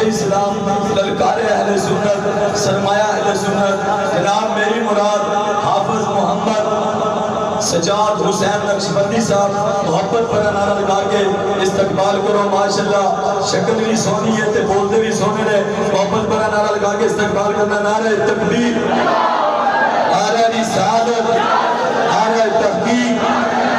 اسلام للکار اہل سنت سرمایہ اہل سنت جناب میری مراد حافظ محمد سجاد حسین نقشبندی صاحب محبت پر نعرہ لگا کے استقبال کرو ماشاءاللہ شکل بھی سونی ہے تے بولتے بھی سونے نے محبت پر نعرہ لگا کے استقبال کرنا نعرہ تکبیر نعرہ رسالت نعرہ تحقیق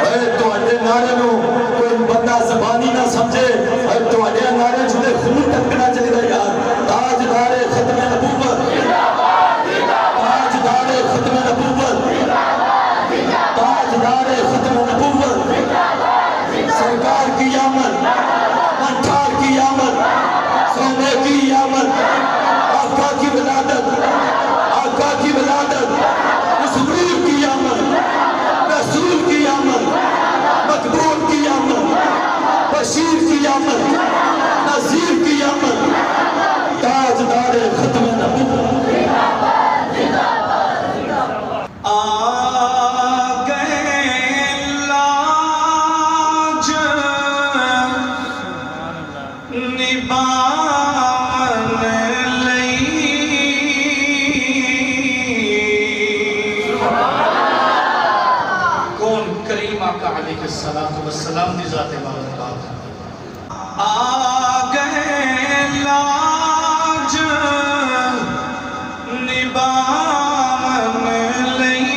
اے تو اڈے نعرے نو کوئی بندہ زبانی نہ سمجھے اے تو اڈے نعرے جھوٹے خون تک نہ چلے گا یار تاجدار ختم نبوت تاجدار ختم نبوت تاجدار ختم نبوت سرکار کی آمد انٹھار کی آمد سونے کی آمد آقا کی ولادت آقا کی ولادت حضور کی آمد رسول کی آمد مقبول کی آمد بشیر کی آمد نذیر کی آمد تاجدار ختم نبوت السلام دی ذات بارکات آگئے لاج نبامن لئی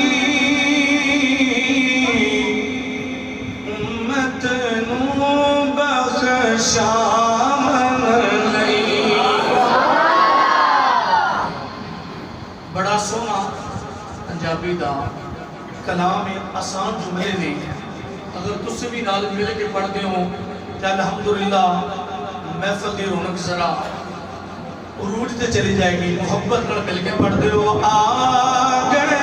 امت نو بخشامن لئی بڑا سونا پنجابی دا کلام آسان جملے نے اگر تُس سے بھی نال مل کے پڑھتے ہوں کہ الحمدللہ محفل دی رونق ذرا عروج تے چلی جائے گی محبت نال مل کے پڑھتے ہو آگئے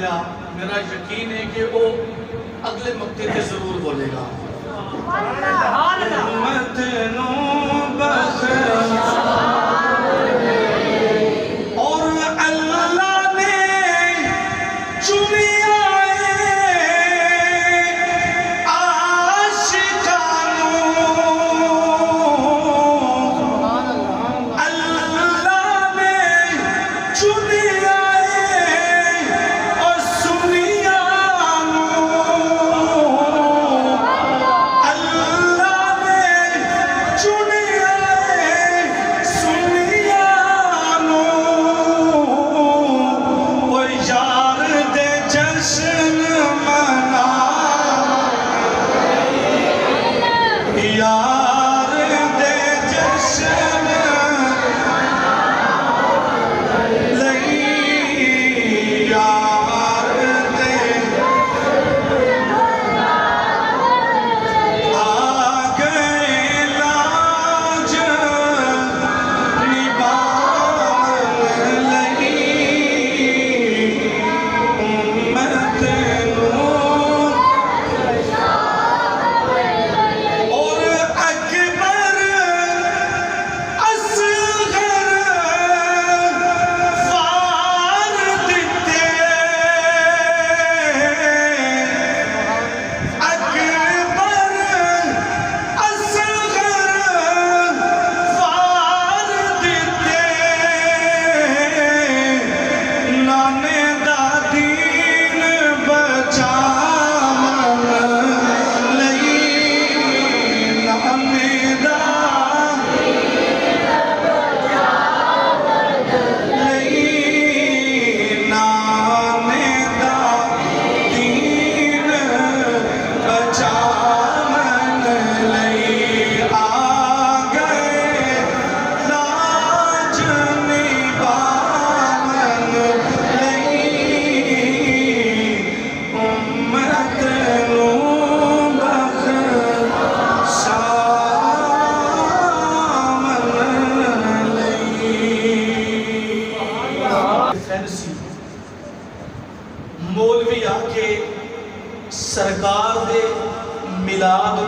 لاج میرا یقین ہے کہ وہ اگلے مقطع تے ضرور بولے گا امت نو بخش اور اللہ نے چنیا اور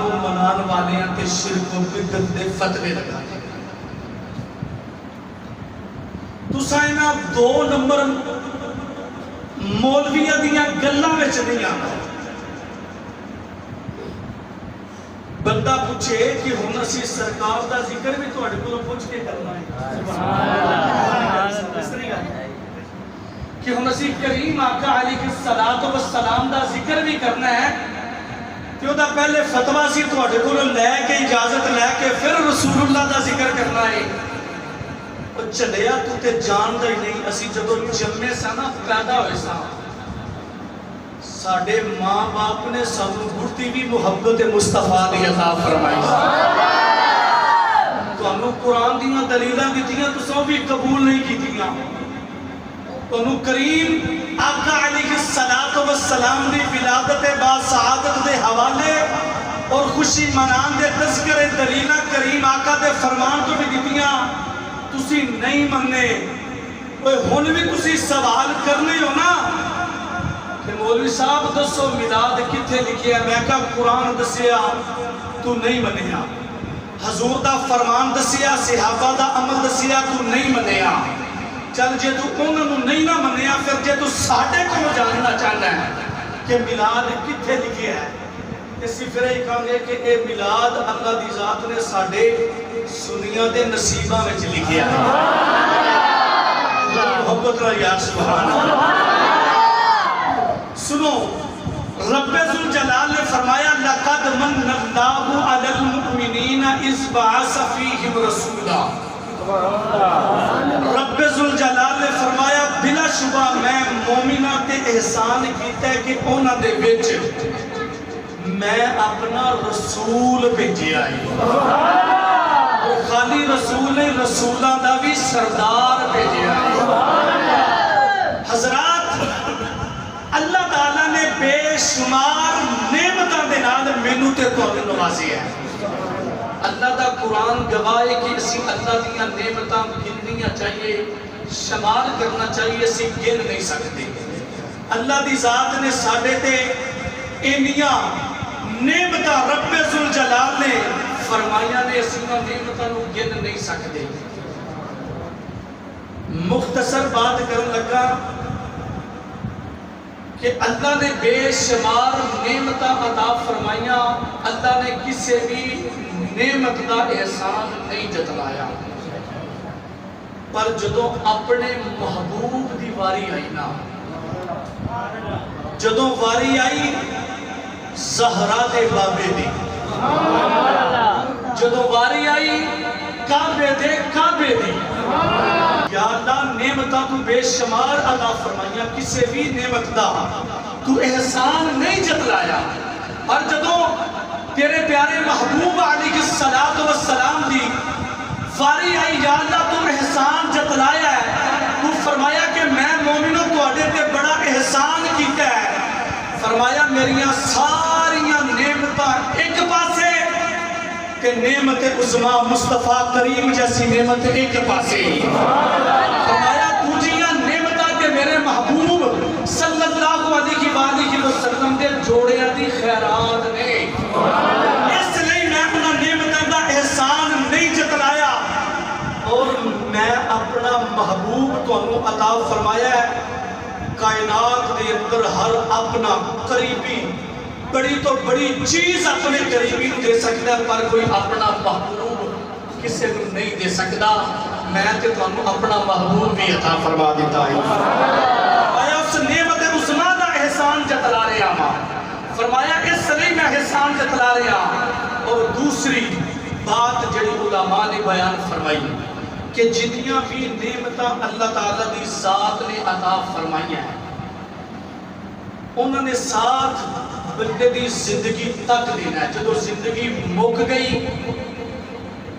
نو منان والیاں تے شرک و بدعت دے فتوے لگانے. تساں انہاں 2 نمبر مولویاں دیاں گلاں وچ نہیں آنا. بندہ پوچھے کہ ہن اسی سرکار دا ذکر بھی تہاڈے کولوں پوچھ کے کرنا ہے. سبحان اللہ. کہ ہن اسی کریم آقا علیہ الصلوۃ والسلام دا ذکر بھی کرنا ہے تے او دا پہلے فتویٰ سی تہاڈے کولوں لے کے اجازت لے کے پھر رسول اللہ دا ذکر کرنا ہے. او چلیا تو تے جاندا ہی نہیں. اسی جدوں جمے سا نا پیدا ہوئے سا ساڈے ماں باپ نے سانوں بڑھتی بھی محبت مصطفیٰ دی عطا فرمائی. تانوں قرآن دیاں دلیلاں دتیاں تساں بھی قبول نہیں کیتیاں. تانوں کریم آقا علیہ الصلوۃ والسلام دی ولادت با سعادت دے حوالے اور خوشی منان دے تذکرے دلیلاں کریم آقا دے فرمان تو بھی دتیاں تسی نہیں مننے. اوے ہن بھی تسی سوال کرنے ہو نا کہ مولوی صاحب دسو میلاد کتھے لکھیا. میں کہا قرآن دسیا تو نہیں منیا, حضور دا فرمان دسیا, صحابہ دا عمل دسیا, تو نہیں منیا. چل جے تو انہوں نے نہیں نہ منیا پھر جے تو ساڑھے کو جاننا چاہنا ہے کہ میلاد کتھے لکھیا ہے. اسی پھر ہی کہاں گے کہ اے میلاد اللہ دی ذات نے ساڑھے سنیاں دے نصیبہ میں لکھیا ہے. محبت را یا سبحان اللہ. سنو رب ذوالجلال نے فرمایا لَقَدْ مَنَّ اللَّهُ عَلَى الْمُؤْمِنِينَ إِذْ بَعَثَ فِيهِمْ رَسُولًا. رب ذوالجلال نے فرمایا بلا شبہ میں مومنہ تے احسان کیتا ہے کہ انہاں دے وچ میں اپنا رسول بھیجیا ہے. خالی رسول نہیں, رسولاں دا بھی سردار بھیجیا ہے. حضرات اللہ تعالیٰ نے بے شمار نعمتاں دے نال مینوں تے تہاڈے نوازیا ہے. اللہ دا قرآن گواہ ہے کہ اسی اللہ دیاں نعمتاں گننیاں چاہیے, شمار کرنا چاہیے, اسی گن نہیں سکتے. اللہ دی ذات نے ساڈے تے انیاں نعمتاں رب ذوالجلال نے فرمائیاں نے اسی نعمتاں نو گن نہیں سکتے. مختصر بات کرن لگا کہ اللہ نے بے شمار نعمتاں عطا فرمائیاں. اللہ نے کسے بھی نعمت دا احسان نہیں جتلایا. پر جدوں اپنے محبوب دی واری آئی نا, جدوں واری آئی زہرا دے بابے دی, جدوں واری آئی کعبے دے کعبے دی, یا اللہ نعمتاں تو بے شمار عطا فرمائیاں, کسے بھی نعمت دا تو احسان نہیں جتلایا. اور جدوں تیرے پیارے محبوب علیہ الصلوۃ والسلام دی واری آئی, یا اللہ تو احسان جتلایا ہے, تو فرمایا کہ میں مومنوں تواڈے تے بڑا احسان کیتا ہے. فرمایا میریاں ساریاں نعمتاں ایک پاسے کہ نعمت عظمیٰ مصطفیٰ کریم جیسی نعمت ایک پاسے. فرمایا دوجیاں نعمتاں کہ میرے محبوب صلی اللہ علیہ وآلہ وسلم دے جوڑیاں دی خیرات نے. اس لئے میں اپنا نعمتاں دا احسان نہیں جتلایا, اور میں اپنا محبوب تو انہوں عطا فرمایا ہے. کائنات دے اندر ہر اپنا قریبی بڑی تو بڑی چیز اپنے قریبی دے سکتا ہے, پر کوئی اپنا محبوب کسے کو نہیں دے سکتا. میں تے تو انہوں اپنا محبوب بھی عطا فرما دیتا ہے. آیا اس نعمت عظمیٰ دا احسان جتلا رہے آماں. فرمایا اس لئے میں احسان جتلا رہے آماں. اور دوسری بات جڑی علماء نے بیان فرمائی کہ جتنیاں بھی نعمتاں اللہ تعالیٰ دی ذات نے عطا فرمائی ہیں, انہوں نے ساتھ بندے دی زندگی تک دینا ہے. جدو زندگی مک گئی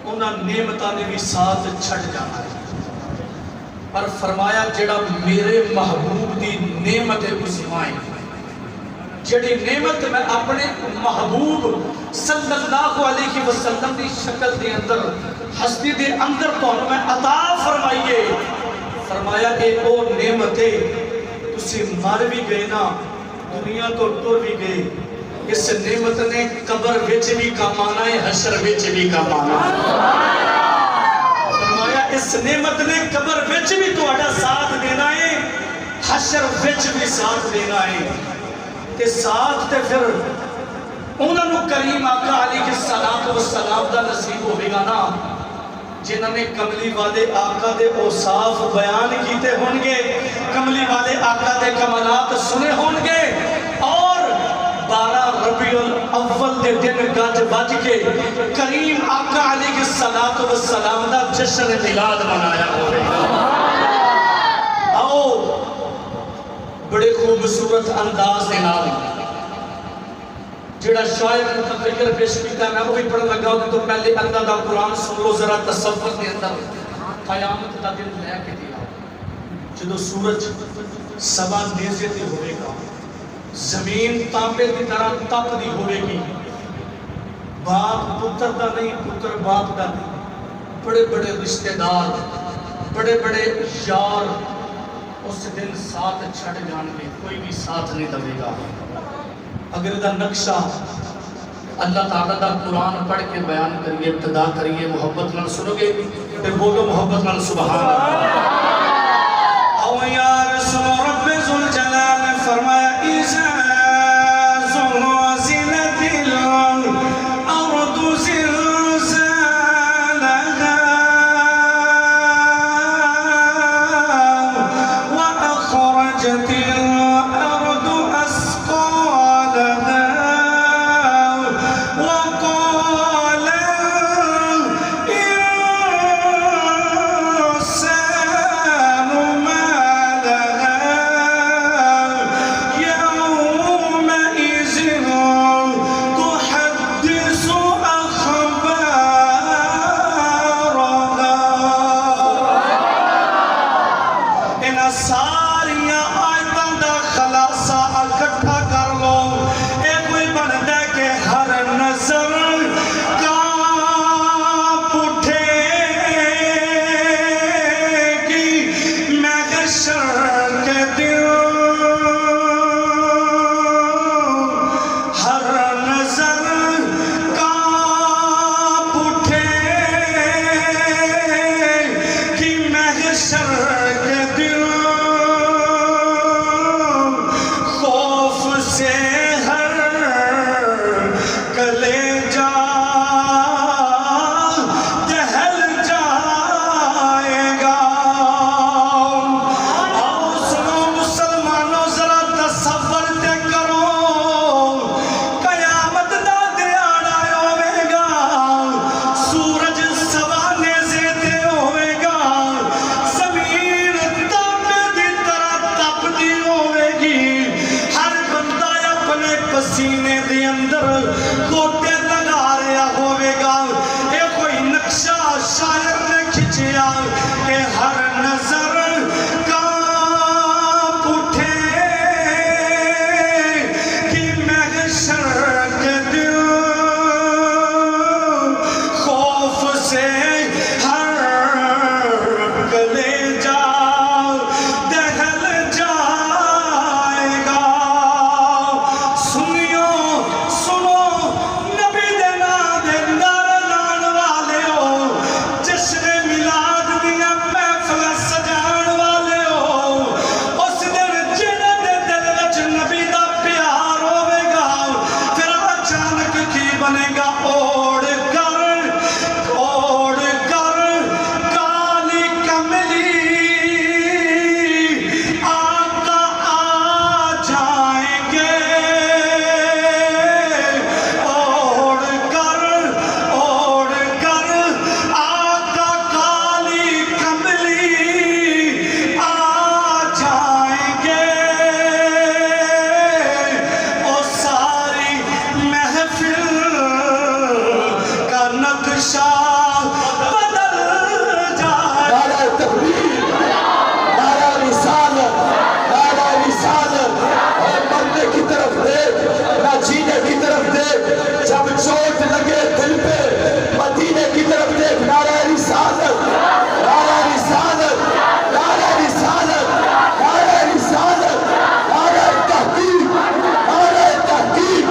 انہوں نعمتاں نے بھی ساتھ چھڑ جانا ہے. پر فرمایا جڑا میرے محبوب دی نعمت عظمیٰ ہے, جڑی نعمت میں اپنے محبوب صلی اللہ علیہ وسلم دی شکل دے اندر ہستی دے اندر تو میں عطا فرمائیے. فرمایا کہ او نعمت ہے تسی مر بھی گئے نا, دنیا تو ٹر بھی گئے, اس نعمت نے قبر وچ بھی کام آنا ہے، حشر وچ بھی کام آنا ہے۔ فرمایا اس نعمت نے قبر وچ بھی تہاڈا ساتھ دینا ہے، حشر وچ بھی ساتھ دینا ہے۔ تے ساتھ تے پھر انہاں نوں کریم آقا علیہ السلام دا نصیب ہوے گا نا، جنہاں نے کملی والے آقا دے اوصاف بیان کیتے ہون گے، کملی والے آقا دے کمالات سنے ہون گے، اور 12 ربیع الاول دے دن گج بج کے کریم آقا علیہ السلام دا جشن میلاد منایا ہوئے گا۔ آؤ بڑے خوبصورت انداز دے نال جڑا شاعر متفکر پیش کیتا میں وہ بھی پڑھن لگا ہوں تو پہلے اللہ دا قرآن سن لو ذرا تصور دے اندر۔ قیامت دا دن لے کے دیا جدو سورج سوا نیزے تے ہوئے گا، زمین تانبے دی طرح تپ دی ہوئے گی، باپ پتر دا نہیں، پتر باپ دا نہیں، بڑے بڑے رشتہ دار، بڑے بڑے یار اس دن ساتھ چھڑ جان گے، کوئی بھی ساتھ نہیں دے گا۔ اگر دا نقشہ اللہ تعالیٰ دا قرآن پڑھ کے بیان کریے، ابتدا کریے، محبت نال سنو گے، پھر بولو محبت نال سبحان اللہ۔ او یا رسول رب ذوالجلال نے فرمایا اذا زلزلت الارض زلزالها واخرجت الارض اثقالها وقال الانسان ما لها يومئذ تحدث اخبارها۔ ان ساریاں آیتاں دا خلاصہ اکٹھا کر لو، اے کوئی بندا ہے کہ ہر نظر کانپ اٹھے گی محشر کے دن، ہر نظر کانپ اٹھے گی محشر کے دن، خوف سے ہر کلیجہ دہل جائے گا۔ آؤ سنو مسلمانوں ذرا تصور تے کرو، قیامت دا دیاڑا ہوے گا، سورج سوا نیزے تے ہوے گا، زمین تانبے دی طرح تپدی ہوے گی، ہر بندہ اپنے پسینے دے اندر گوٹے لگا رہا ہوے گا۔ یہ کوئی نقشہ شاعر نے کھچیا کہ ہر نظر کانپ اٹھے کہ محشر کے دن، خوف سے ہر کلیجہ دہل جائے گا۔ سنیو سنو نبی دے نام دے نعرے لان والے ہو، جشن میلاد دیاں محفلاں سجان والے ہو، اس دن جنہاں دے دل وچ نبی دا پیار ہوے گا، پھر اچانک کی بنے گا، اوڑ کر کالی کملی آقا آ جائیں گے، اوڑ کر آقا کالی کملی آ جائیں گے، او ساری محفل کا نقشہ بدل جائے۔ نعرہ تکبیر، نعرہ رسالت، نعرہ رسالت، اور مرنے کی طرف دیکھ نہ جینے کی طرف دیکھ، جب چوٹ لگے دل پہ مدینے کی طرف دیکھ، نعرہ رسالت، نعرہ رسالت، نعرہ رسالت، نعرہ رسالت، نعرہ تحقیق، نعرہ تحقیق،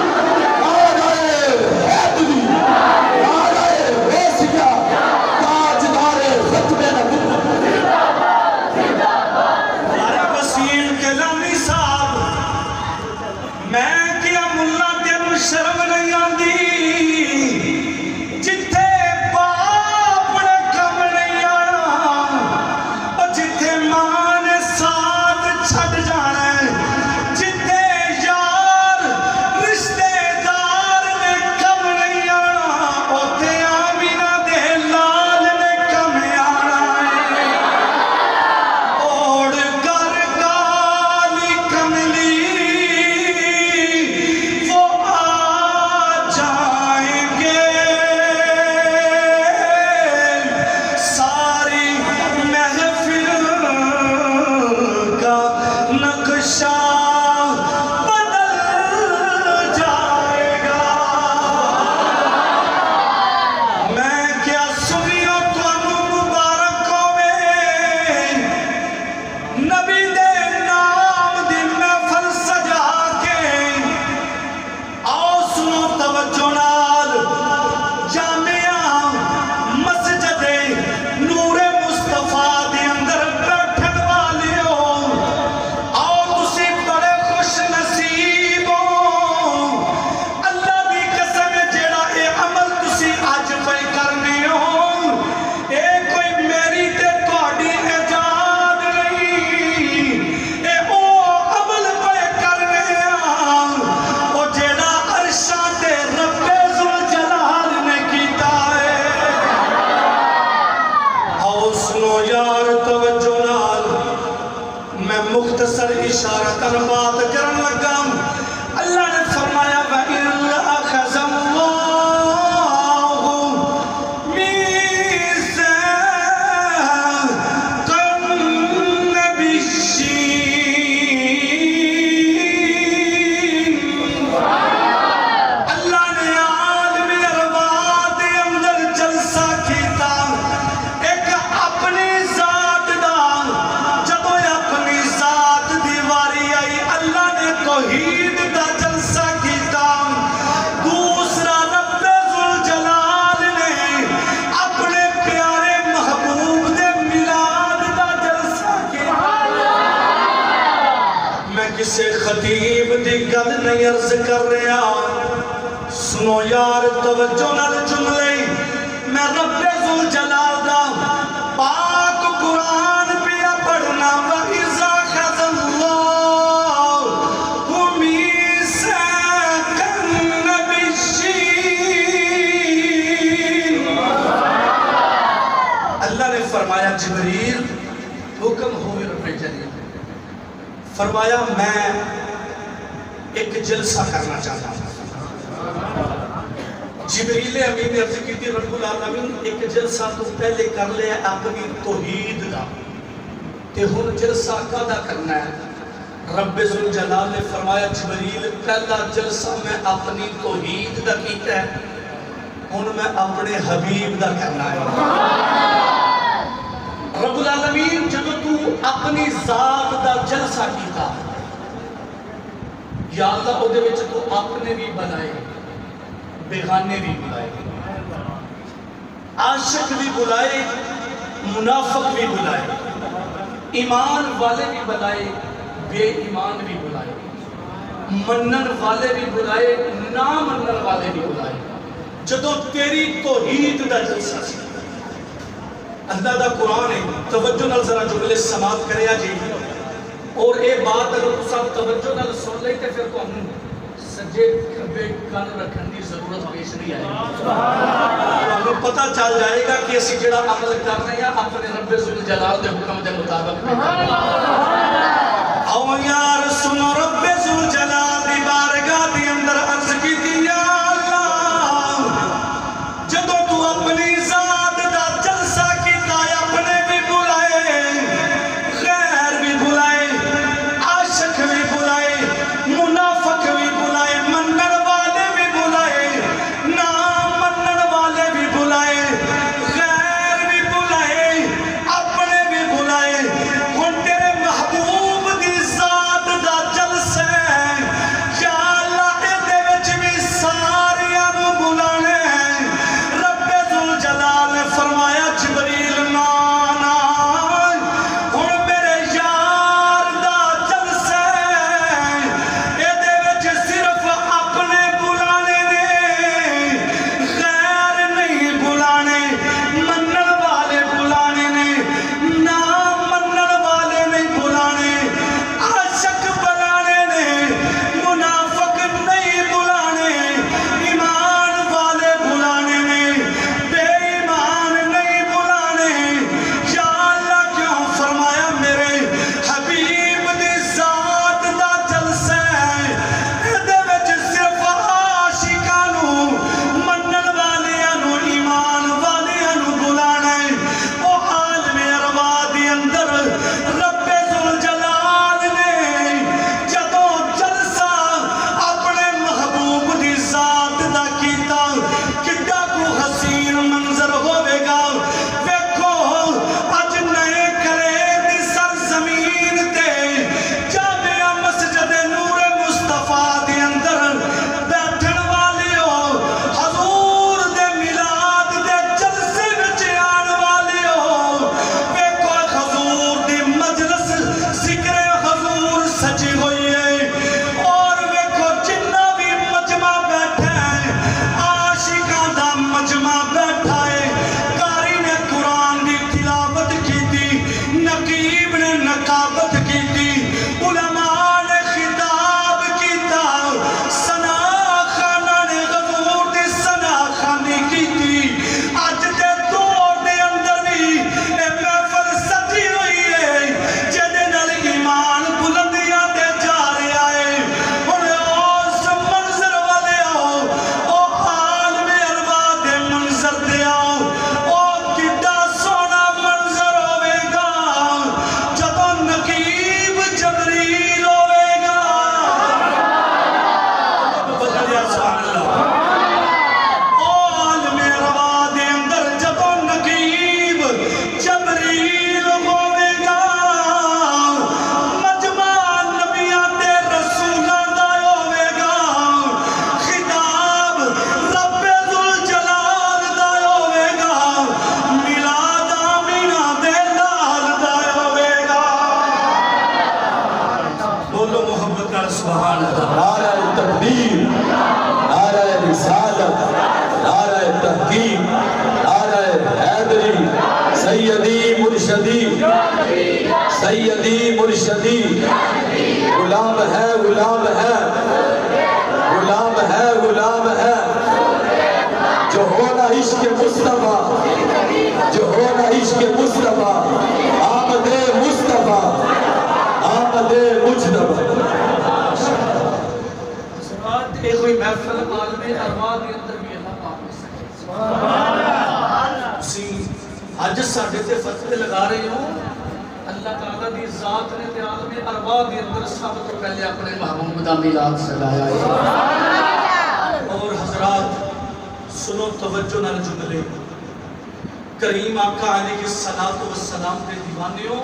حقیقت نہیں عرض کر رہا. سنو یار توجہ نال جملے میں رب ذوالجلال دا پاک قرآن پیا پڑھنا. وَإِذَا أَخَذَ اللَّهُ مِيثَاقَ النَّبِيِّينَ. اللہ نے فرمایا جبریل حکم ہوئے رب جلیل. فرمایا میں ایک جلسہ کرنا چاہتا ہوں. جبریل امین نے عرض کی تھی رب العالمین ایک جلسہ تو پہلے کر لیا اپنی توحید دا تے ہن جلسہ کدا کرنا ہے. رب ذوالجلال نے فرمایا جبریل پہلا جلسہ میں اپنی توحید دا کیتا ہے, ہن میں اپنے حبیب دا کرنا ہے. رب العالمین جب تو اپنی ذات دا جلسہ کیتا یا اللہ او دے وچ تو اپنے بھی بنائے, بیگانے بھی بلائے, عاشق بھی بلائے, منافق بھی بلائے, ایمان والے بھی بلائے, بے ایمان بھی بلائے, منن والے بھی بلائے, نہ منن والے بھی بلائے. جدو تیری توحید دا جلسہ سی اللہ دا قرآن ہے. توجہ نال ذرا جملے سماعت کریا جی, اور اے بات اگر سب توجہ نال سن لے تے پھر تو ہم سجے کھبے کان رکھن دی ضرورت پیش نہیں آئے. ہمیں پتہ چل جائے گا کہ اسی جڑا عمل کر رہے ہیں اپنے رب ذوالجلال دے حکم دے مطابق. او یار سنو رب ذوالجلال دی بارگاہ دی اندر عرض کی دی یا اللہ جدو تو اپنی ذات دا جلسہ کیتا ہے اپنے بھی بلائے, غیر بھی بلائے, عاشق بھی بلائے, منافق بھی بلائے, منن والے بھی بلائے, نہ منن والے بھی بلائے, غیر بھی بلائے, اپنے بھی بلائے. ہن تیرے محبوب دی ذات دا جلسہ ہے یا اللہ اے دے وچ بھی ساتھ مرشدی غلام ہے غلام ہے غلام ہے غلام ہے جو ہونا عشق مصطفیٰ جو ہونا عشق مصطفیٰ آمد مصطفیٰ آمد مجتبیٰ ایک کوئی محفل عالم ارواح کے اندر بھی اللہ پاک نے سکے تسی اج ساڈے تے فتوے لگا رہے ہو اللہ تعالیٰ دی ذات نے تے عالم ارواح کے اندر سب تو پہلے اپنے محبوب دا میلاد سجایا ہے اور حضرات سنو توجہ نال جملے کریم آقا علیہ الصلوۃ والسلام کے دیوانیوں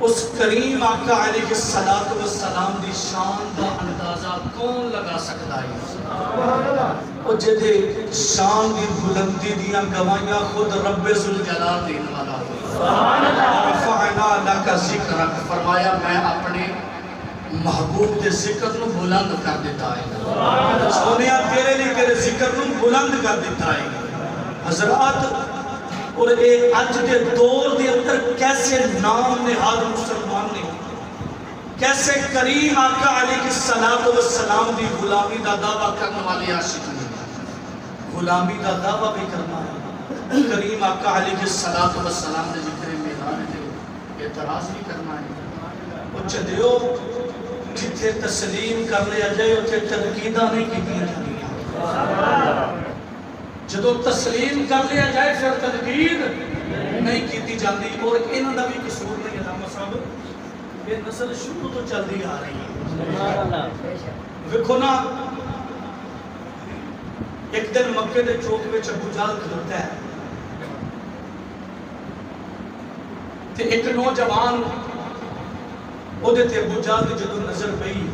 اس کریم آقا علیہ الصلوۃ والسلام دی شان دا اندازہ کون لگا سکتا ہے او جدے شان دی بلندی دیاں گواہیاں خود رب ذوالجلال دین والا سبحان اللہ رفعنا لک ذکرک فرمایا میں اپنے محبوب دے ذکر نو بلند کر دیتا ہے سونیا تیرے لیے تیرے ذکر نو بلند کر دیتا ہے حضرات اور اے اج دے دور دے اندر کیسے نام نہاد مسلمان نے کیسے کریم آقا علیہ الصلوۃ والسلام دی غلامی دا دعویٰ کرنے والے عاشق نے غلامی دا دعویٰ بھی کرنا ہے کریم آقا علیہ الصلوۃ والسلام دے ذکر میلاد تے اعتراض بھی کرنا ہے او چدیو جتھے تسلیم کر لیا جائے اوتھے تنقیداں نہیں کیتیاں جاندیاں جدو تسلیم کر لیا جائے پھر تنقید نہیں کیتی جاندی اور انہاں دا بھی قصور نہیں علامہ صاحب یہ نسل شروع تو چلتی آ رہی ہے ویکھو نا ایک دن مکے دے چوک وچ ابو جہل کھلوتا ہے تے ایک نوجوان او دے تے ابو جہل دی جدو نظر پئی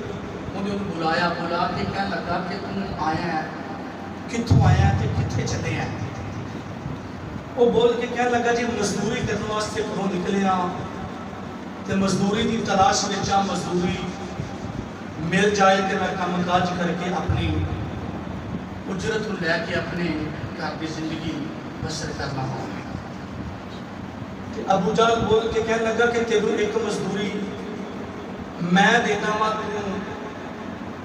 انہیں بلایا بلا کے کہنے لگا کہ تم آیا ہے کتھوں آیا تے کتھے چلے ہیں وہ بول کے کہنے لگا جی مزدوری کرنے واسطے گھروں نکلے ہاں تے مزدوری دی تلاش وچ مزدوری مل جائے تے میں کام کاج کر کے اپنی اجرت لے کے اپنے گھر کی زندگی بسر کرنا ہو ابو جہل بول کے کہنے لگا کہ تیرو ایک مزدوری میں دینا وا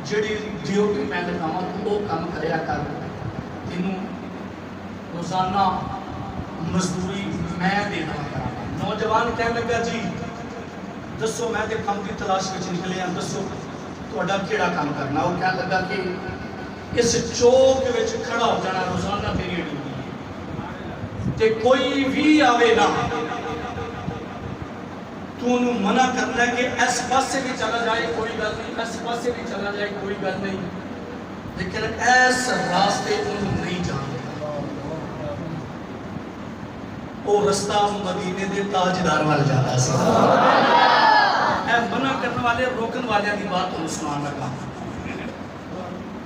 جڑی ڈیوٹی میں لگاواں تو وہ کام کریا کر تینوں روزانہ مزدوری میں دینا وا نوجوان کہنے لگا جی دسو میں تے کام دی تلاش وچ نکلے ہاں دسو تہاڈا کیڑا کام کرنا وہ کہنے لگا کہ اس چوک وچ کھڑا ہو جانا روزانہ میری ڈیوٹی تے کوئی بھی آوے نہ تو انہوں منع کرنا ہے کہ اس پاسے بھی چلا جائے کوئی گل نہیں اس پاسے بھی چلا جائے کوئی گل نہیں لیکن ایس راستے انہوں نہیں جانے وہ رستہ مدینے دے تاجدار وال جاتا سی اے منع کرنے والے روکن والے دی بات انہوں سنان لگا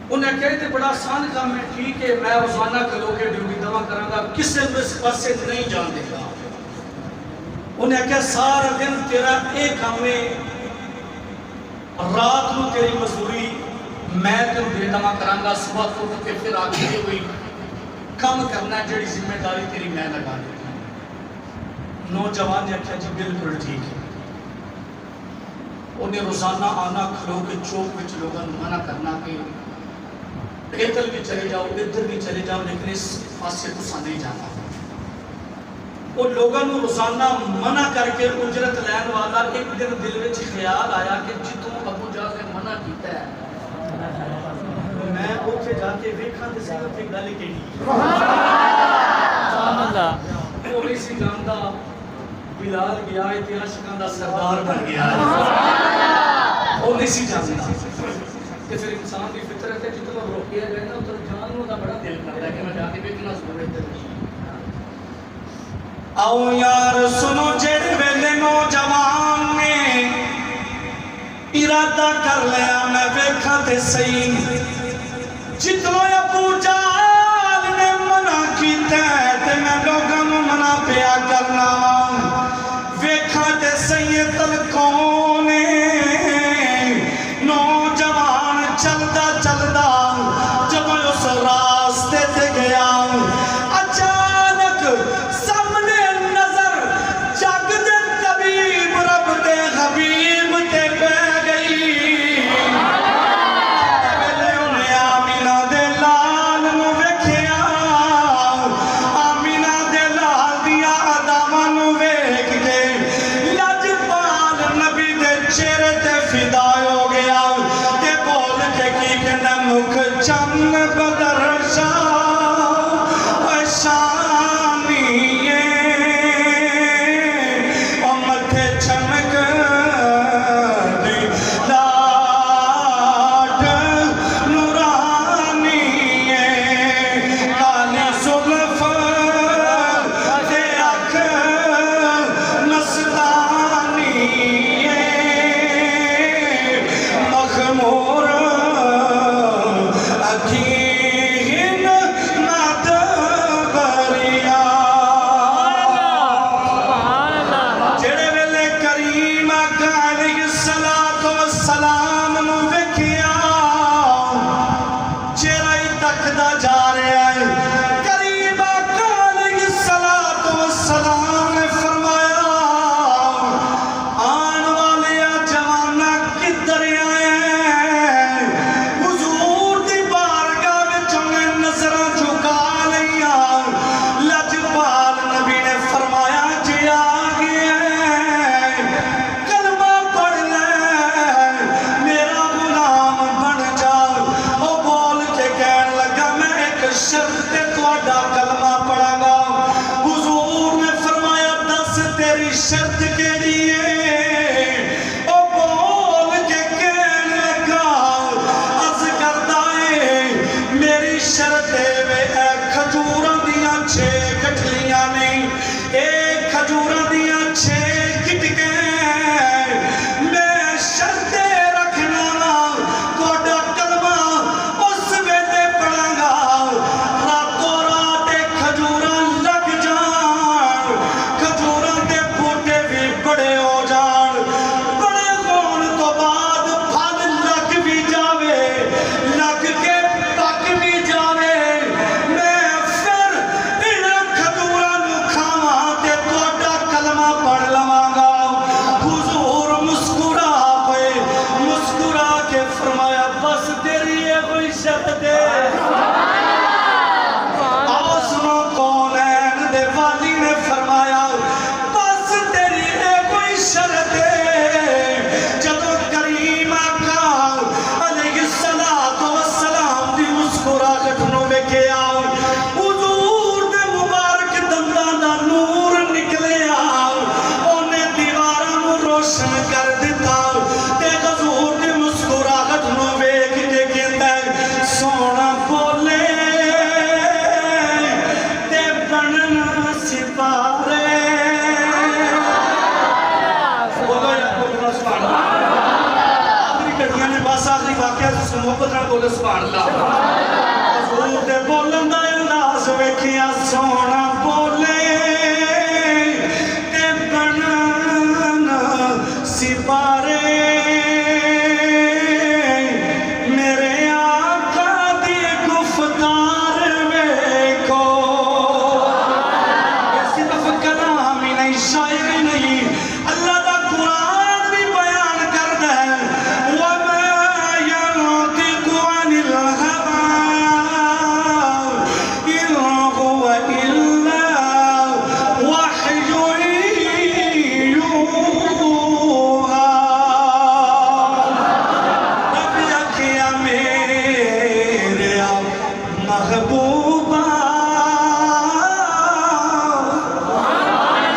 انہیں کہتے بڑا آسان کام ہے ٹھیک ہے میں روزانہ کلو کے ڈیوٹی دوا کروں گا کسے اس پاسے نہیں جان دے گا انہیں کہا سارا دن تیرا ایک کام میں رات نو تیری مزدوری میں تم دینا کراں گا صبح کو کے پھر آگے ہوئی کم کرنا ہے جڑی ذمہ داری تیری میں لگا دی نوجوان نے کہا جی بالکل ٹھیک ہے انہیں روزانہ آنا کھلو کے چوک وچ لوگوں منع کرنا کہ ادھر بھی چلے جاؤ ادھر بھی چلے جاؤ لیکن اس پاسے تو نہیں جانا وہ لوگوں نے روزانہ منع کر کے اجرت لین والا ایک دن دل وچ خیال آیا کہ جتوں ابو جہل نے منع کیتا ہے میں اوتھے جا کے ویکھاں تے سی اوتھے گل کیڑی سبحان اللہ وہ نہیں سی جاندا بلال گیا ہے تے عاشقاں دا سردار بن گیا ہے وہ نہیں سی جاندا کہ پھر انسان دی فطرت ہے جتنا روکیا جائے نا اتنا جانوں دا بڑا دل کرتا ہے کہ میں جا کے ویکھنا ضرورت ہے آؤ یار سنو جڑے ویلے نوجوان نے ارادہ کر لیا میں ویکھاں تے صحیح جتنا ابو جہل نے منع کیتا ہے تے میں لوگاں نوں منع پیا کرنا ویکھاں تے صحیح تلکوں نے نوجوان چلدا چلدا جب اس راستے تے گیا اچانک سامنے نظر جگ دے طبیب رب شرط تے تواڈا کلمہ پڑھاں گا۔ حضور نے فرمایا دس تیری شرط کیڑی ہے؟ او بول کے کہن لگا عرض کردا ہے میری شرط ہے وے اے کھجوراں دیاں 6 گٹھلیاں نہیں، اے کھجوراں دیاں 6 گٹکیں میں شرط رکھنا وا تواڈا کلمہ اس ویلے پڑھاں گا راتوں رات کھجوراں لگ جان، کھجوراں دے بوٹے بھی بڑے ہو جان، بڑے ہون تو بعد پھل لگ بھی جاوے، لگ کے پک بھی جاوے، میں پھر انہاں کھجوراں نوں کھاواں تے تواڈا کلمہ پڑھ لواں گا۔ حضور مسکرا پے، مسکرا کے فرمایا بس تیری یہ کوئی شرط ہے؟ آسمان کونین دے والی نے فرمایا بس تیری یہ کوئی شرط ہے؟ جدو کریم آقا علیہ السلام دی مسکراہٹ نوں ویکھیا حضور دے مبارک دنداں دا نور نکلیا، اونے دیواراں نوں روشن کر دتا تے حضور دی مسکراہٹ نوں ویکھ کے کہندا ہے سونا بولے تے بنن سپارے۔ بولو یا بولو سبحان اللہ۔ آخری کڑیاں نے بس آخری واقعہ جس محبت نال بولے سبحان اللہ۔ حضور دے بولن دا انداز ویکھیا سونا بولے تے بنن سپارے، میرے آقا دی گفتار ویکھو، صرف کلام ہی نہیں شاعری نہیں، اللہ دا قرآن بھی بیان کردا ہے وَمَا يَنطِقُ عَنِ الْهَوَىٰ إِنْ هُوَ إِلَّا وَحْيٌ يُوحَىٰ۔ رب آکھیا میرے محبوبہ،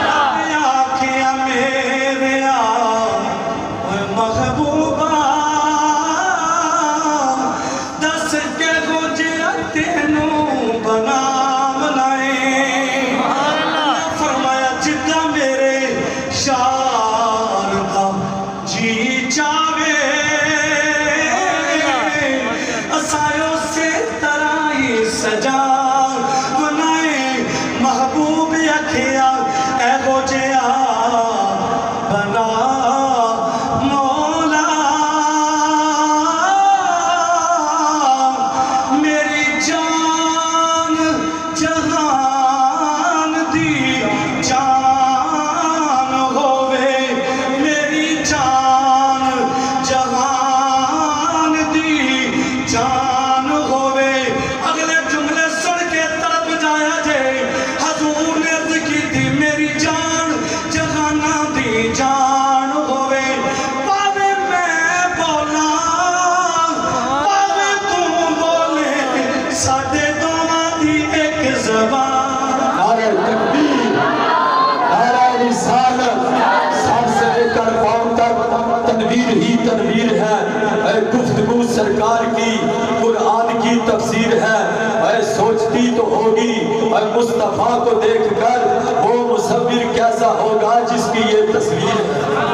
رب آکھیا میرے محبوبہ، دس کے گوجیا تینوں بنا بنائے، فرمایا جدہ میرے شار دا جی چاہے اسایوں سے ترائی سجا بنائے، محبوب اکھیا اے گوجیا بنا مولا، میری جان جہان دی جان ہووے، میری جان جہان دی جان ہووے۔ اگلے جملے سن کے تڑپ جایا جے، حضور نے عرض کی تھی میری جان جہانہ دی جان ہووے، پاوے میں بولا پاوے تو بولے ساڈے دونوں دی ایک زبان۔ نعرہ تکبیر، نعرہ رسالت، سر سے لے کر پاؤں تک تنویر ہی تنویر ہے، اے گفتگو سرکار کی قرآن کی تفسیر ہے، اے سوچتی تو ہوگی اے مصطفیٰ کو دیکھ کر وہ مصور کیسا ہوگا جس کی یہ تصویر ہے۔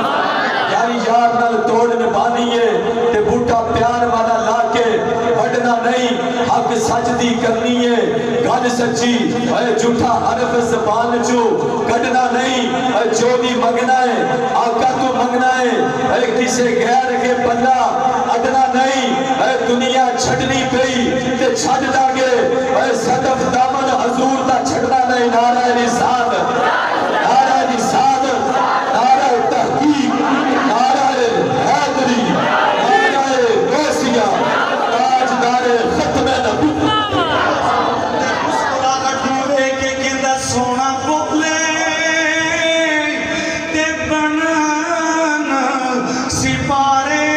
یاری یار نال توڑ نبانی ہے تے بوٹا پیار والا لا کے بڑھنا نہیں، حق سچ دی کرنی ہے گل سچی، اے جھوٹا حرف زبان چو کڈنا نہیں، اے جو بھی منگنا ہے آقا تو منگنا ہے، اے کسے غیر کے بندہ اڈنا نہیں، اے دنیا چھڑنی پئی تے چھڑ داگے، اے صدف دامن حضور دا چھڑنا نہیں۔ نعرہ رسالت، نعرہ رسالت، نعرہ تحقیق، نعرہ حیدری، نعرہ غوثیہ، تاجدار ختم نبوت۔ مسکراہٹ نوں ویکھ کے کہندا سونا بولے تے بنن سپارے،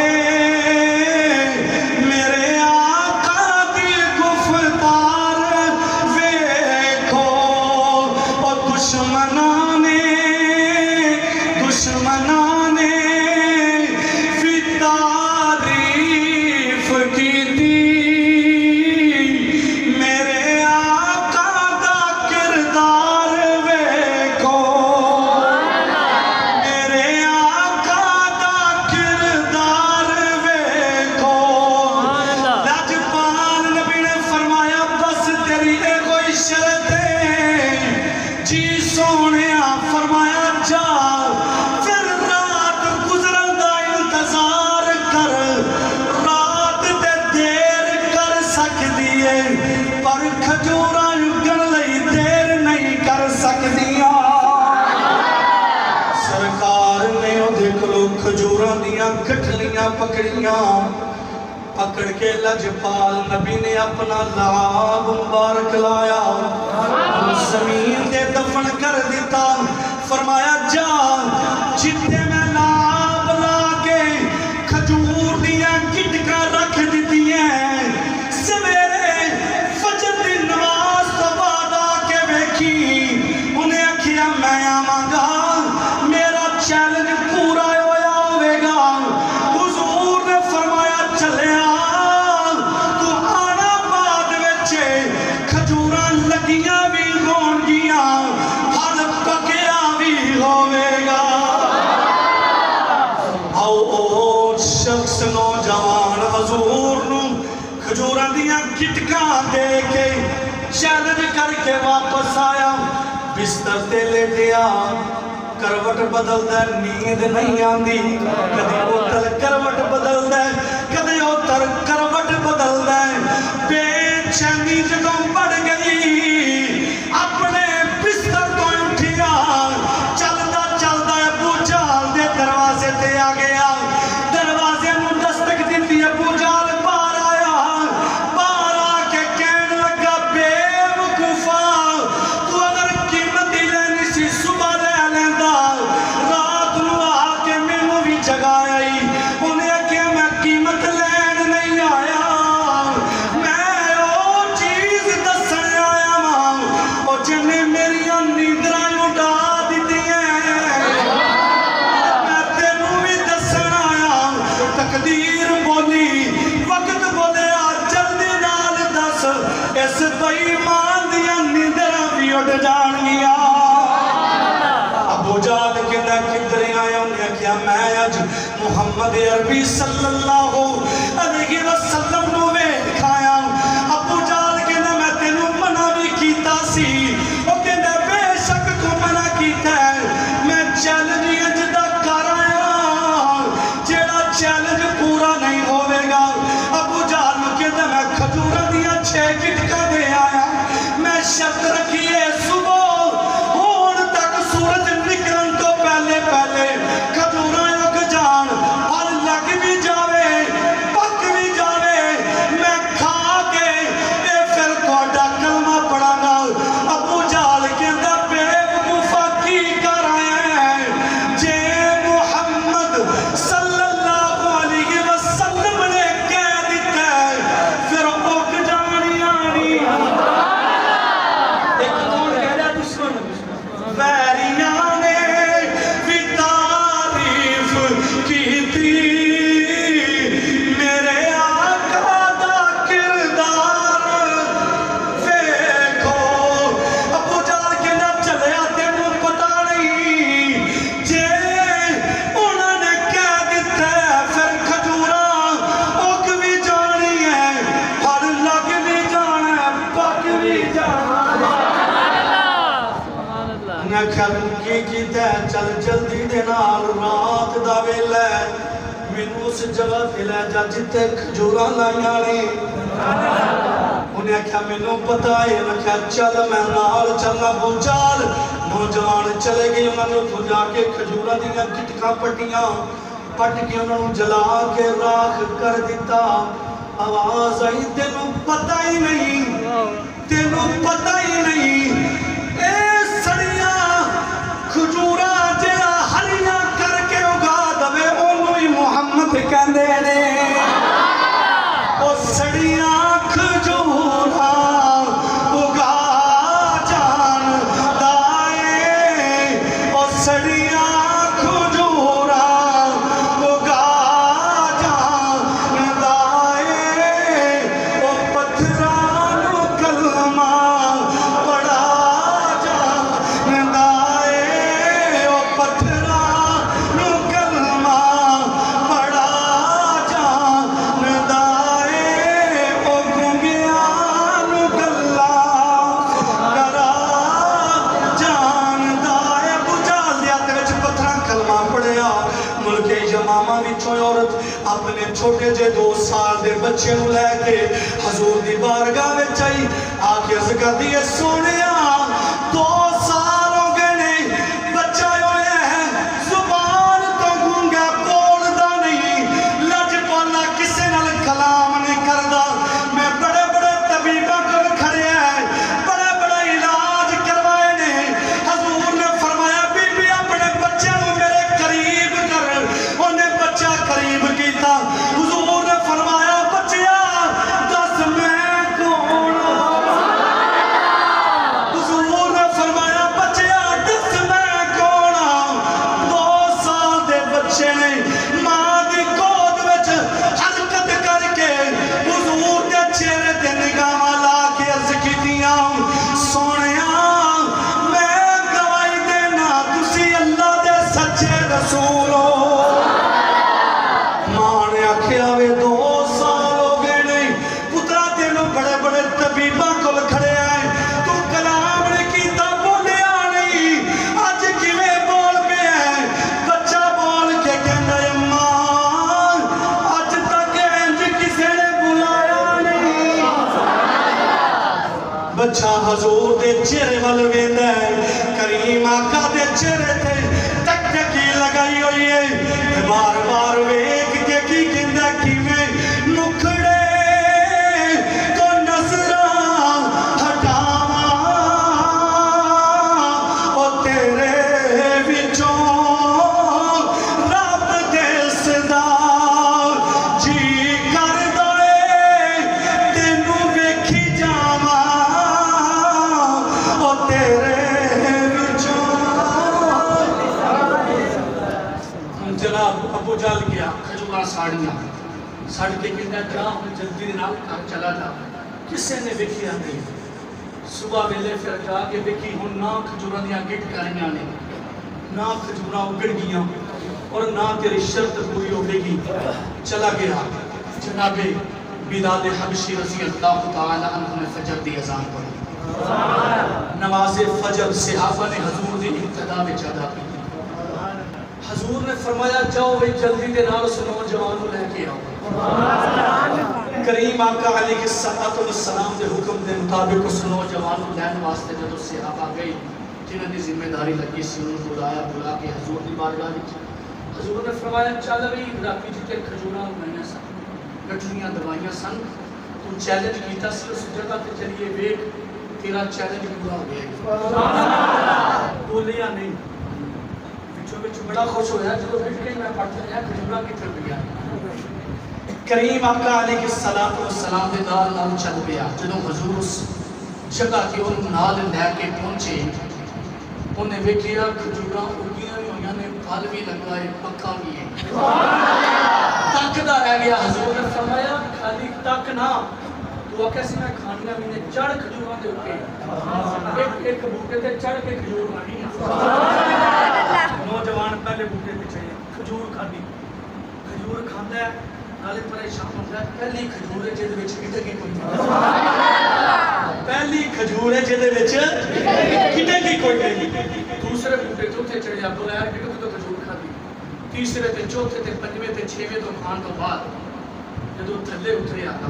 میرے آقا دی گفتار شرط جی سونے فرمایا جا پھر رات گزرن دا انتظار کر رات تے دیر کر سکدی ہے پر کھجوراں اگن لئی دیر نہیں کر سکدیاں سرکار نے اودے کولوں کھجوراں دیاں گٹھلیاں پکڑیاں پکڑ کے لجپال نبی نے اپنا لعاب مبارک لایا زمین دے دفن کر دیتا فرمایا جا جتے میں لعاب لا کے کھجور دیاں گٹکاں رکھ دیتی ہیں سویرے فجر دی نماز تو بعد آ کے بیکھی انہیں اکھیا میں آواں گا میرا چیلنج پورا ہویا ہوئے گا حضور نے فرمایا چلے تو آنا بعد وچے کھجوراں لگیاں بھی ہون گیاں پھل پکیا بھی ہوئے گا آؤ او شخص نوجوان حضور نو کھجوراں دیاں گٹکاں دے کے چیلنج کر کے واپس آیا بستر تے لیٹیا کروٹ بدل دے نیند نہیں آندی کدی اوتر کروٹ بدل دے کدی اوتر کروٹ بدل دے بے چینی جدوں بڑھ گئی اپنے بستر تو اٹھیا چلدا چلدا ابو جہل دے دروازے تے آ گیا دروازے نوں دستک دتی ابو جہل باہر آیا باہر آ کے کہن لگا بے وقوفا تو اگر قیمت لینی سی صبح لے لیندا رات نو آ کے مینوں بھی جگایا ہی انہیں کہ میں قیمت لین نہیں آیا میں او چیز دسن آیا ماں او جنہیں میری نیندراں اڈا دیتی ہیں میں تینوں بھی دسن آیا تقدیر بولی وقت بولیا جلدی نال دس اس بے ایمان دیاں نیندراں بھی اڈ جان گیا ابو جہل کہندا کدھر آیا انہیں کیا میں اج محمد عربی صلی اللہ علیہ وسلم نو ویکھ آیا ابو جہل کہندا میں تینوں منع بھی کیتا سی او کہندا بے شک تو منع کیتا ہے میں چیلنج اج دا کر آیا جیڑا چیلنج پورا نہیں ہوے گا ابو جہل کہندا میں کھجوراں دیاں 6 گٹکاں دے آیا میں شرط رکھی ہے صبح ہون تک سورج نکلن تو پہلے پہلے کھجوراں اگ جان پھل لگ بھی جاوے پک بھی جاوے میں کھا کے اے پھر تہاڈا کلمہ پڑھاں گا ابو جہل کہندا بے وقوفا کی کر آیا ہے جے محمد صلی اللہ علیہ وسلم نے کہہ دیتا ہے پھر اگ جانی آنی ایک کون کہہ رہا دشمن ویریاں نے بھی تعریف کیتی میرے آقا دا کردار ویکھو ابو جہل کہندا چلیا تینوں پتہ نہیں جے انہاں نے کہہ دتا ہے پھر کھجوراں اگ بھی جانی ہے پھل لگ بھی جانا ہے پک بھی جانا میں خیال کی کیتا ہے چل جلدی دے نال رات دا ویلا ہے مینوں اس جگہ تے لے جا جتے کھجوراں لائیاں نے انہیں کہا مینوں پتہ ہے میں کہا چل میں نال چلنا ابو جہل نوجوان چلے گئے انہوں نے اتھوں جا کے کھجوراں دیاں گٹکاں پٹیاں پٹ کے انہوں نے جلا کے راکھ کر دیتا آواز آئی تینوں پتہ ہی نہیں اے سڑیاں کھجوراں جڑا ہریاں کر کے اگا دے اونوں ہی محمد کہندے نے او سڑیاں کھجوراں اگا جان دائے او سڑیاں کھجوراں اگا جان دائے او پتھراں نو کلمہ عورت اپنے چھوٹے جے 2 سال دے بچے نو لے کے حضور دی بارگاہ وچ آئی آ کے عرض کردی ہے سونیا 2 سال ہو گئے نے بچہ ہویا ہے زبان تو گونگا بولدا نہیں لج پالا کسے نال کلام نہیں کردا میں بڑے بڑے طبیباں کول کھڑے ہیں بڑے بڑے علاج کروائے نے حضور نے فرمایا بی بی اپنے بچے نو میرے قریب کر انہیں بچہ قریب کیتا حضور نے فرمایا بچیا دس میں کون حضور نے فرمایا بچیا دس میں کون 2 سال دے بچے نے ماں دی گود وچ حرکت کر کے حضور دے چہرے تے نگاہ لا کے عرض کیتیاں سونیا میں گواہی دینا تسی اللہ دے سچے رسول ہو ماں نے آکھیا وے 2 سال ہو گئے نہیں پترا تینوں بڑے بڑے طبیباں کول کھڑے آئے تو کلام نے کیتا بولیا نہیں اج کیویں بول پیا ہے بچہ بول کے کہندا ہے ماں اج تک انج کسے نے بلایا نہیں بچہ حضور دے چہرے ول ویندا ہے کریم آقا دے چہرے تے تک تکی لگائی ہوئی ہے بار بار ویکھ کے کی کہندا کیویں نکھڑے تو نظراں ہٹاواں او تیرے وچوں رب دے صدا جی کردا اے تینوں ویکھی جاواں او تیرے جناب ابو جال گیا کھجورا ساڑیاں ساڑ کے کہتا جا ہم جلدی نال گھر چلا جا کسے نے ویکھیا نہیں صبح ویلے پھر جا کے ویکھی ہن نہ کھجوراں دیاں گٹ کریاں نے نہ کھجوراں اگڑ گیاں اور نہ تیری شرط پوری ہوے گی چلا گیا جناب بلال حبشی رضی اللہ تعالی عنہ نے فجر دی اذان پڑھی نماز فجر صحابہ نے حضور دی ابتدا وچ ادا کی حضور نے فرمایا جاؤ وے جلدی دے نال اس نوجوان کو لے کے آؤ کریم آقا علیہ الصلوۃ والسلام دے حکم دے مطابق اس نوجوان کو لین واسطے جب صحابہ گئے جنہاں دی ذمہ داری لگی سی انہوں بلایا بلا کے حضور دی بارگاہ وچ حضور نے فرمایا چل وی راتی جتے کھجوراں میں سن گٹھلیاں دوائیاں سن تو چیلنج کیتا سی اس جگہ تے چلیے ویکھ تیرا چیلنج پورا ہو گیا سبحان اللہ بولیا نہیں بڑا خوش ہویا جب بیٹھ کے میں پڑھتا ہے کھجورا کی پھر گیا کریم آقا علیہ الصلوۃ والسلام دے نال نال چل پیا جدوں حضور اس جگہ تے ان نال لے کے پہنچے انہیں ویکھیا کھجورا اگیاں بھی ہویاں نے پھل بھی لگا ہے پکا بھی ہے تکدا رہ گیا حضور نے فرمایا خالی تک نہ تو کیسے میں کھانیاں بھی نے چڑھ کھجوراں دے اوپر ایک ایک بوٹے تے چڑھ کے کھجور کھانی نوجوان پہلے بوٹے پیچھے کھجور کھادی کھجور کھاندا ہے نالے پریشان ہوندا ہے پہلی کھجور ہے جے وچ کٹے کی کوئی نہیں پہلی کھجور ہے جے وچ کٹے کی کوئی نہیں دوسرے بوٹے چوتھے چڑھیا بغیر کٹے تو کھجور کھادی تیسرے تے چوتھے تے پنجویں تے چھویں تو کھان تو بعد جدوں تھلے اترے آتا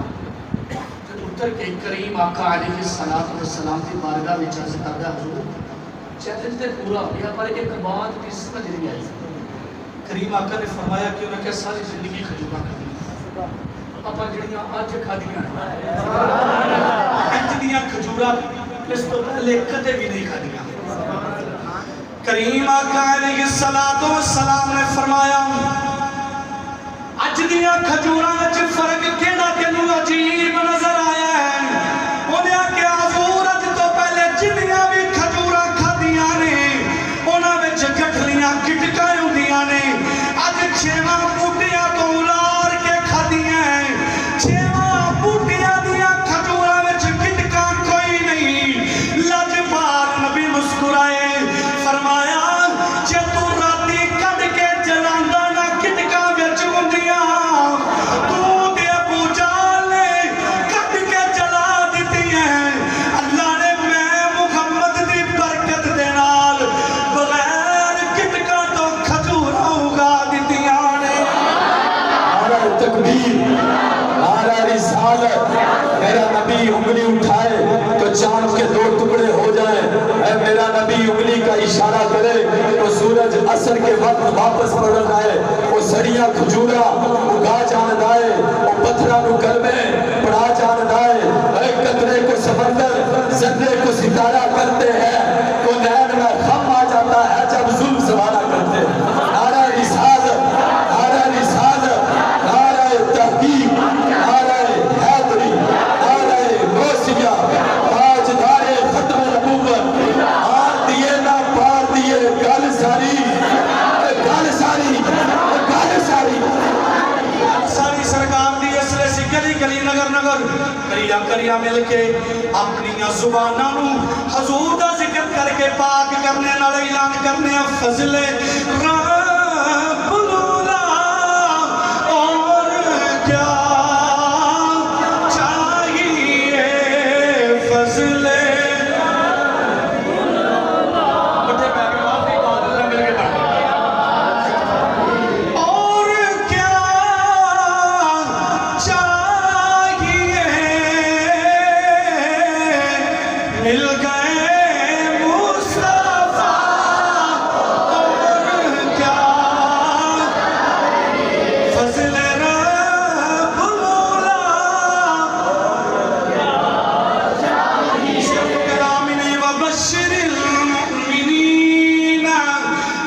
جدوں اتر کے کریم آقا علیہ الصلوۃ والسلام دی بارگاہ وچ عرض کردا حضور چیلنج تے پورا ہو گیا پر ایک بات کی سمجھ نہیں آئی کریم آقا نے فرمایا کہ انہیں کیا ساری زندگی کھجوراں کھادی اپا جڑیاں اج کھادیاں اج دیاں کھجوراں اس تو پہلے کدے بھی نہیں کھادیاں کریم آقا علیہ الصلوۃ والسلام نے فرمایا اج دیاں کھجوراں وچ فرق کیڑا تینوں عجیب نظر آیا ہے انہاں کہ حضور اج تو پہلے جنیاں بھی کھجوراں کھادیاں نے انہاں وچ گٹھلیاں کٹکاں ہوندیاں نے اج 6واں بوٹیاں تو اولار کے کھادیاں ہیں 6واں بوٹیاں دیاں کھجوراں وچ کٹکاں کوئی نہیں لاجواب نبی مسکرائے فرمایا جے تو راتی کڈ کے جلاندا نہ کٹکاں وچ ہوندیاں تو دے ابو جال نے کڈ کے جلا اشارہ کرے تو سورج عصر کے وقت واپس پڑھ آئے، وہ سڑیاں کھجورا اگا جان دائے، وہ پتھرا نو کلمے پڑھا جان دائے، اے قطرے کو سمندر ذرے کو ستارہ کرتے ہیں، تو نین میں خم آ جاتا ہے جب ظلم سوارا کرتے ہیں۔ نعرہ رسالت، نعرہ رسالت، نعرہ تحقیق، نعرہ حیدری، نعرہ غوثیہ، تاجدار ختم نبوت، آن دیے نہ پار دیے، گل ساری، گل ساری، گل ساری، ساری سرکار دی اسلے سی گلی گلی نگر نگر کریا کریا مل کے اپنی زباناں نو حضور دا ذکر کر کے پاک کرنے نال اعلان کرنے فضل رب العلا اور کیا چاہیے، فضل بٹے پیغام آپ مل کے پڑھ اور کیا چاہیے، مل گئے مصطفیٰ اور کیا، فضل رب العلا کلام نے وبشر المؤمنین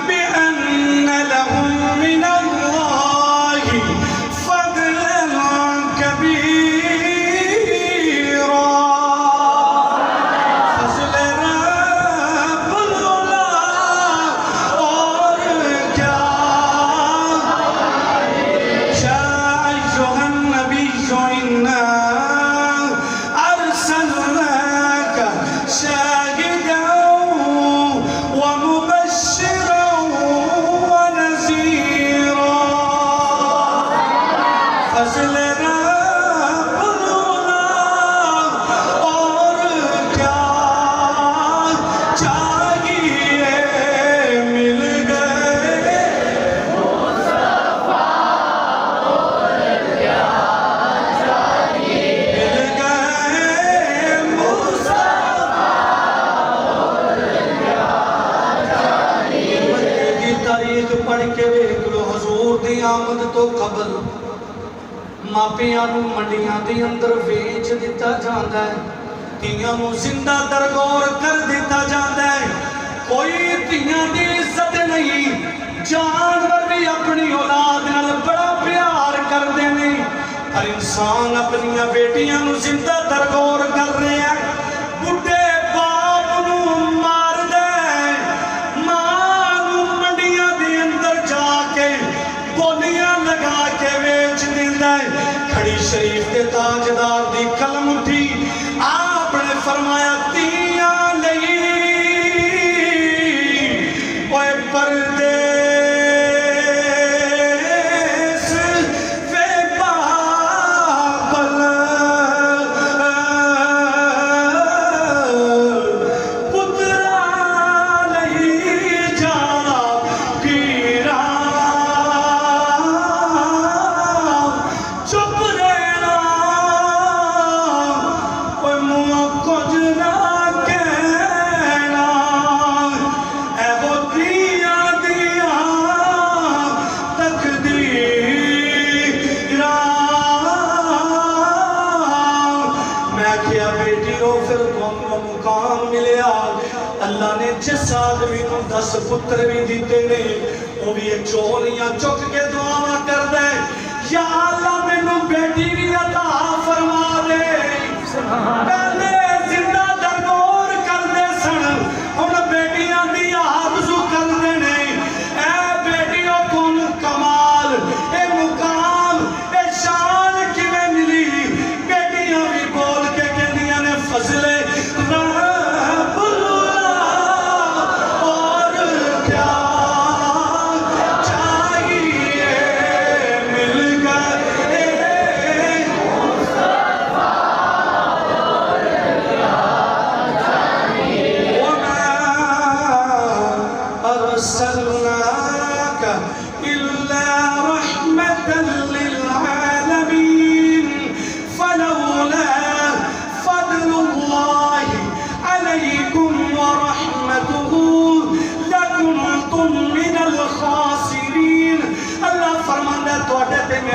بأن لهم من اللہ فضلا کبیرا، فضل رب العلا اور کیا، یا ایھا النبی انا ارسلناک شاہدا ومبشرا ونذیرا، فضل رب العلا اور کیا چاہیے، مل گئے مل گئے مکے دی تاریخ پڑھ کے ویکھ لو، حضور دی آمد تو قبل ماپیاں نو منڈیاں دی اندر ویچ دیتا جاندا ہے، تیاں نو زندہ درگور کر دیتا جاندا ہے، کوئی تیاں دی عزت نہیں، جانور بھی اپنی اولاد نال بڑا پیار کردے نے، ہر انسان اپنی بیٹیاں نو زندہ درگور کر رہے ہیں، بڈھے باپ نو مار دے، ماں نو منڈیاں دے اندر جا کے بولیاں لگا کے ویچ دیندا ہے، کھڑی شریف کے تاجدار دی قلم اٹھی، آپ نے فرمایا تیاں لئی اوے پردیس وے بابل، پترا لئی جا پیرا، چپ رہنا اوے منہ کچھ نہ کہنا، اے وہ دیاں دیاں تقدیراں، میں کیا بیٹیوں پھر تم کو مقام ملیا، اللہ نے جس آدمی کو 10 پتر بھی دیتے نے وہ بھی ایک چولیاں چک کے دعا کر دے، یا اللہ میں نو بیٹی بھی عطا فرما دے، پہلے زندہ درگور کر دے سن، ہن بیٹیاں دی آرزو کر دے نے، اے بیٹیوں کون کمال، اے مقام، اے شان کیویں ملی، بیٹیاں بھی بول کے کہندیاں نے فضل رب العلا اور کیا چاہیے، مل گئے وما أرسلناك إلا رحمة للعالمين، فلولا فضل الله عليكم ورحمته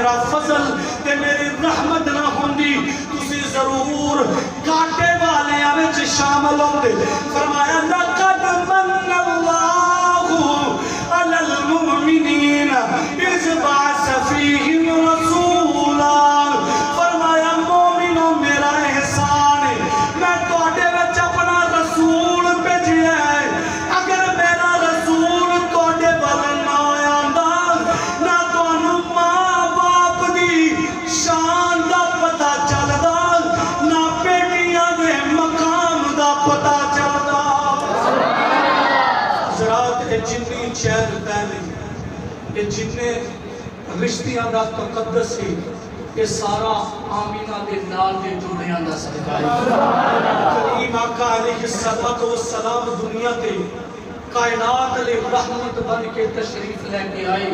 میرا فضل تے میری رحمت نہ ہوندی تسی ضرور کاٹے والیاں وچ شامل ہوندے فرمایا لقد من اللہ علی المؤمنین اذ بعث فیہم رسولا فرمایا مومنوں میرا احسان ہے میں تواڈے وچ اپنا رسول بھیجیا ہے اگر میرا رسول تواڈے ول نہ آندا نہ تانوں ماں باپ دی شان دا پتہ چلدا نہ بیٹیاں دے مقام دا پتہ چلدا حضرات اے جنی چہر پہلے اے جننے رشتیاں دا تقدس ہے یہ سارا آمینہ دے نال دے جوڑیاں دا صدقہ ہے کریم آقا علیہ السلام دنیا تے کائنات لے رحمت بن کے تشریف لے کے آئے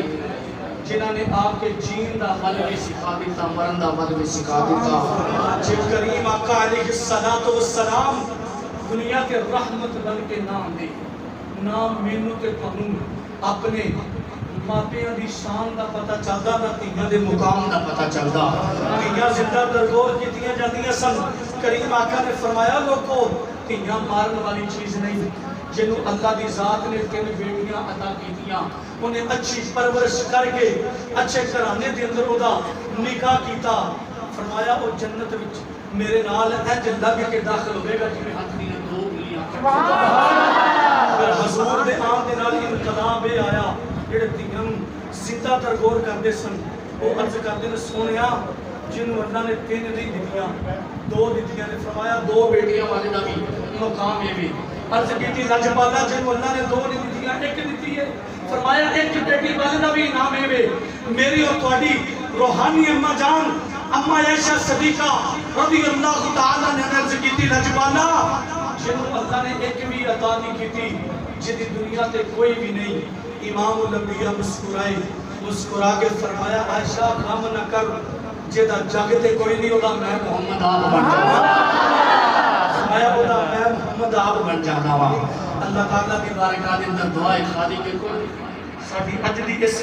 جنہاں نے آپ کے جین دا حل بھی سکھا دیتا مرن دا حل بھی سکھا دیتا جب کریم آقا علیہ السلام دنیا کے رحمت بن کے نام دے نام مینو تے تانوں اپنے ماپیاں دی شان دا پتہ چلدا نہ تیاں دے مقام دا پتہ چلدا تیاں زندہ درگور کیتیاں جاندیاں سن کریم آقا نے فرمایا لوگو تیاں مارن والی چیز نہیں جنوں اللہ دی ذات نے تین بیٹیاں عطا کیتیاں انہیں اچھی پرورش کر کے اچھے گھرانے دے اندر اودا نکاح کیتا فرمایا او جنت وچ میرے نال انج لگ کے داخل ہوے گا جویں ہاتھ دی دو انگلیاں پھر حضور دے آن دے نال انقلاب آیا جڑے تیاں زندہ درگور کردے سن وہ عرض کردے نے سونیا جنہوں اللہ نے تین نہیں دتیاں دو دتیاں نے فرمایا دو بیٹیاں والے دا بھی مقام یہ بھی عرض کی تھی لجپالا جنہوں اللہ نے دو نہیں دتیاں ایک دتی ہے فرمایا ایک بیٹی والے دا بھی انعام ہے میری اور تہاڈی روحانی اماں جان اما عائشہ صدیقہ رضی اللہ تعالی نے عرض کی تھی لجپالا جنہوں اللہ نے ایک بھی عطا نہیں کی تھی جدی دنیا تے کوئی بھی نہیں امام الانبیاء مسکرا کے فرمایا عائشہ غم نہ کر جدا جگ تے کوئی نہیں ہوگا میں محمد آپ بن جانا فرمایا ہوتا میں محمد آپ بن جانا وا اللہ تعالیٰ کی بارگاہ دے اندر دعائے خالی کے کوئی ساڈی اج دی اس